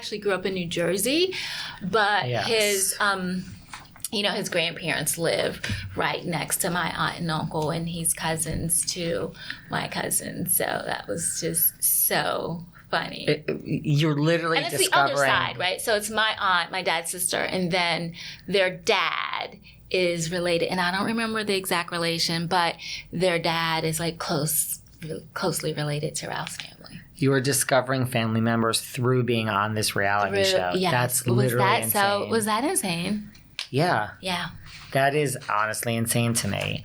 actually grew up in New Jersey, but Yes. his his grandparents live right next to my aunt and uncle, and he's cousins to my cousins. So that was just so funny. You're literally and it's discovering... the other side, right? So it's my aunt, my dad's sister, and then their dad is related. And I don't remember the exact relation, but their dad is like closely related to Ralph's family. You are discovering family members through being on this reality show. Yes. That's literally insane. So was that insane? Yeah. Yeah. That is honestly insane to me.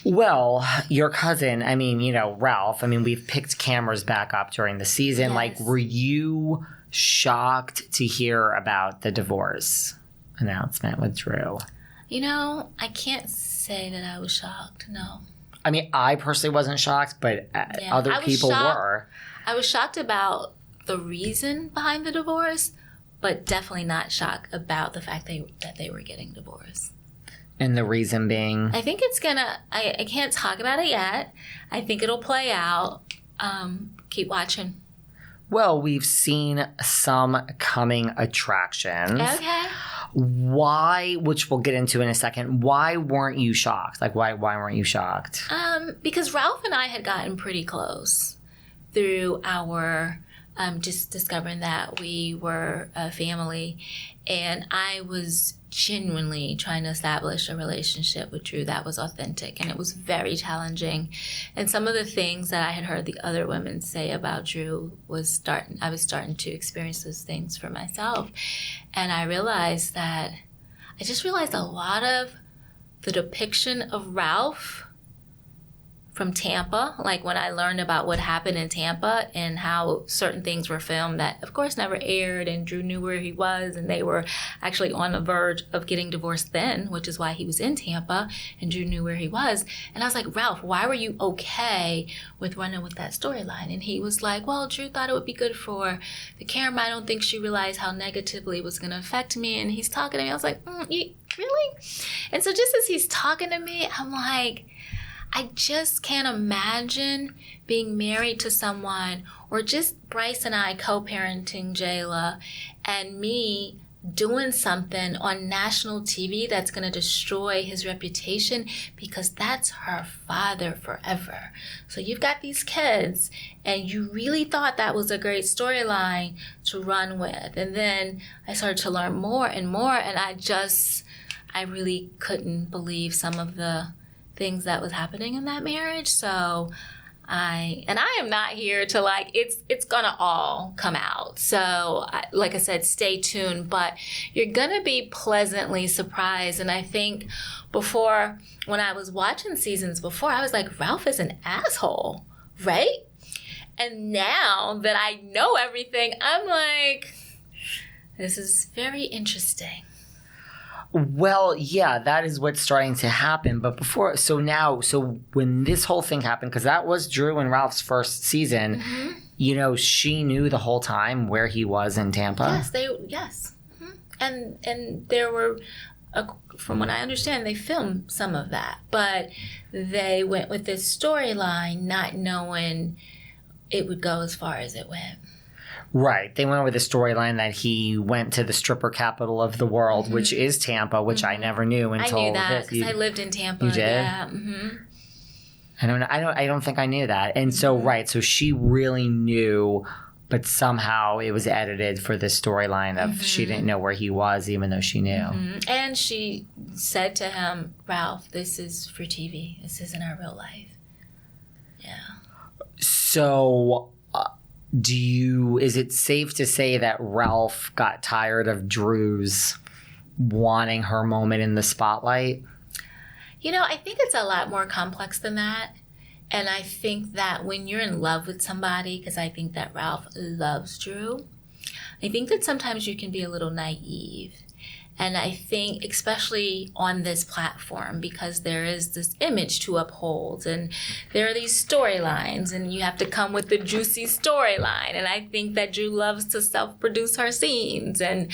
Well, your cousin, I mean, Ralph, I mean, we've picked cameras back up during the season. Yes. Like, were you shocked to hear about the divorce announcement with Drew? I can't say that I was shocked, no. I mean, I personally wasn't shocked, but other people were. I was shocked about the reason behind the divorce, but definitely not shocked about the fact that they were getting divorced. And the reason being? I think it's I can't talk about it yet. I think it'll play out. Keep watching. Well, we've seen some coming attractions. Okay. Why, which we'll get into in a second, why weren't you shocked? Like, why weren't you shocked? Because Ralph and I had gotten pretty close through our just discovering that we were a family. And I was genuinely trying to establish a relationship with Drew that was authentic, and it was very challenging. And some of the things that I had heard the other women say about Drew I was starting to experience those things for myself. And I just realized a lot of the depiction of Ralph from Tampa, like when I learned about what happened in Tampa and how certain things were filmed that, of course, never aired, and Drew knew where he was, and they were actually on the verge of getting divorced then, which is why he was in Tampa, and Drew knew where he was. And I was like, Ralph, why were you okay with running with that storyline? And he was like, well, Drew thought it would be good for the camera. I don't think she realized how negatively it was going to affect me. And he's talking to me. I was like, really? And so just as he's talking to me, I'm like, I just can't imagine being married to someone, or just Bryce and I co-parenting Jayla, and me doing something on national TV that's going to destroy his reputation, because that's her father forever. So you've got these kids, and you really thought that was a great storyline to run with. And then I started to learn more and more, and I really couldn't believe some of the things that was happening in that marriage. So I am not here to it's gonna all come out. So like I said, stay tuned, but you're gonna be pleasantly surprised. And I think before, when I was watching seasons before, I was like, Ralph is an asshole, right? And now that I know everything, I'm like, this is very interesting. Well, yeah, that is what's starting to happen. But so when this whole thing happened, because that was Drew and Ralph's first season, mm-hmm. She knew the whole time where he was in Tampa? Yes. Mm-hmm. And there were, from what I understand, they filmed some of that. But they went with this storyline not knowing it would go as far as it went. Right. They went with the storyline that he went to the stripper capital of the world, mm-hmm. which is Tampa, which mm-hmm. I never knew until I knew that because I lived in Tampa. You did? Yeah. Mm-hmm. I don't know. I don't think I knew that. And so, mm-hmm. right. So she really knew, but somehow it was edited for this storyline of mm-hmm. she didn't know where he was, even though she knew. Mm-hmm. And she said to him, Ralph, this is for TV. This isn't our real life. Yeah. So... is it safe to say that Ralph got tired of Drew's wanting her moment in the spotlight? I think it's a lot more complex than that. And I think that when you're in love with somebody, because I think that Ralph loves Drew, I think that sometimes you can be a little naive. And I think, especially on this platform, because there is this image to uphold and there are these storylines and you have to come with the juicy storyline. And I think that Drew loves to self-produce her scenes. And,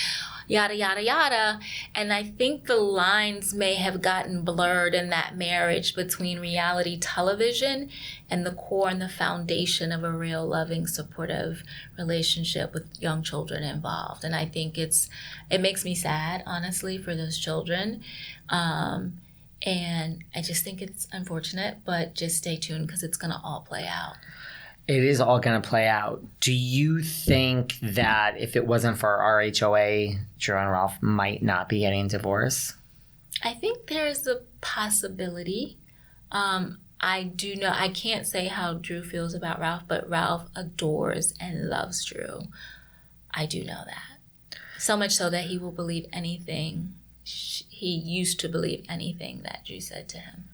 yada, yada, yada. And I think the lines may have gotten blurred in that marriage between reality television and the core and the foundation of a real loving, supportive relationship with young children involved. And I think it makes me sad, honestly, for those children. And I just think it's unfortunate, but just stay tuned because it's going to all play out. It is all going to play out. Do you think that if it wasn't for RHOA, Drew and Ralph might not be getting divorced? I think there's a possibility. I do know, I can't say how Drew feels about Ralph, but Ralph adores and loves Drew. I do know that. So much so that he will believe anything. He used to believe anything that Drew said to him.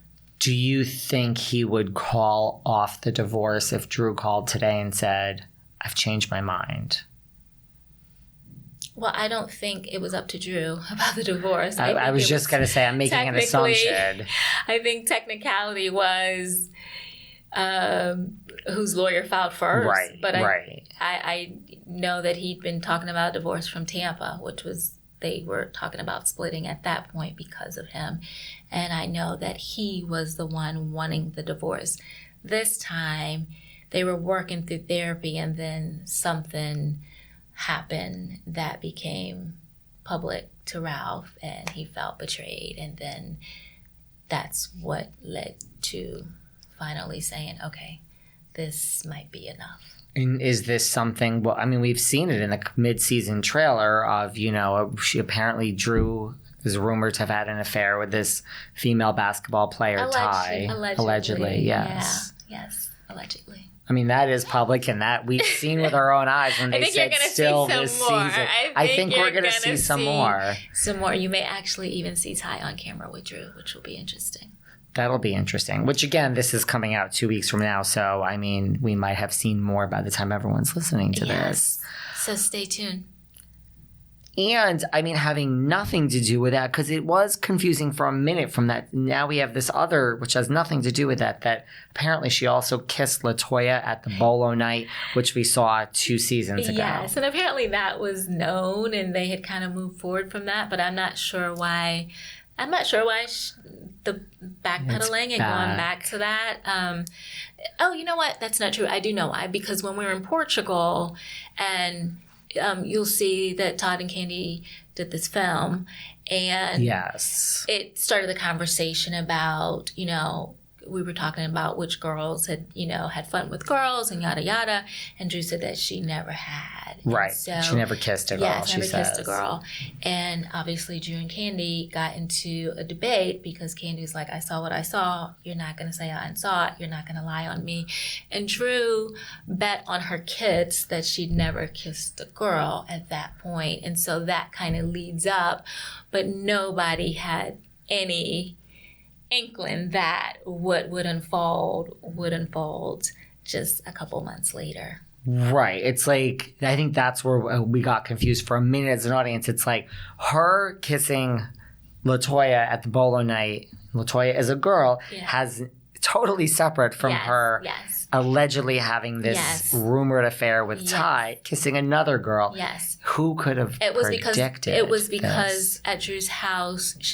Do you think he would call off the divorce if Drew called today and said, I've changed my mind? Well, I don't think it was up to Drew about the divorce. I was just going to say, I'm making an assumption. I think technicality was whose lawyer filed first. Right, but right. I know that he'd been talking about divorce from Tampa, which was, they were talking about splitting at that point because of him. And I know that he was the one wanting the divorce. This time, they were working through therapy, and then something happened that became public to Ralph, and he felt betrayed. And then that's what led to finally saying, okay, this might be enough. And is this something, well, I mean, we've seen it in the mid-season trailer of, she apparently Drew is rumored to have had an affair with this female basketball player, Ty. Allegedly, yes. Yeah, yes, allegedly. I mean, that is public, and that we've seen with our own eyes when they said still this season. I think we're going to see some more. Some more. You may actually even see Ty on camera with Drew, which will be interesting. That'll be interesting. Which, again, this is coming out 2 weeks from now. So, I mean, we might have seen more by the time everyone's listening to this. So stay tuned. And, I mean, having nothing to do with that, because it was confusing for a minute from that. Now we have this other, which has nothing to do with that apparently she also kissed LaToya at the bolo night, which we saw 2 seasons ago. Yes, and apparently that was known, and they had kind of moved forward from that, but I'm not sure why the backpedaling and going back to that. You know what? That's not true. I do know why. Because when we were in Portugal, and you'll see that Todd and Kandi did this film, and yes, it started the conversation about, we were talking about which girls had fun with girls and yada yada, and Drew said that she never had. Right. So, she never kissed a girl. Yes, never kissed a girl. And obviously Drew and Kandi got into a debate because Kandi was like, I saw what I saw. You're not going to say I saw it. You're not going to lie on me. And Drew bet on her kids that she'd never kissed a girl at that point. And so that kind of leads up. But nobody had any inkling that what would unfold just a couple months later. Right. It's like, I think that's where we got confused for a minute as an audience. It's like her kissing LaToya at the bolo night. LaToya as a girl has totally separate from her allegedly having this rumored affair with Ty kissing another girl. Yes. Who could have predicted It was because at Drew's house, she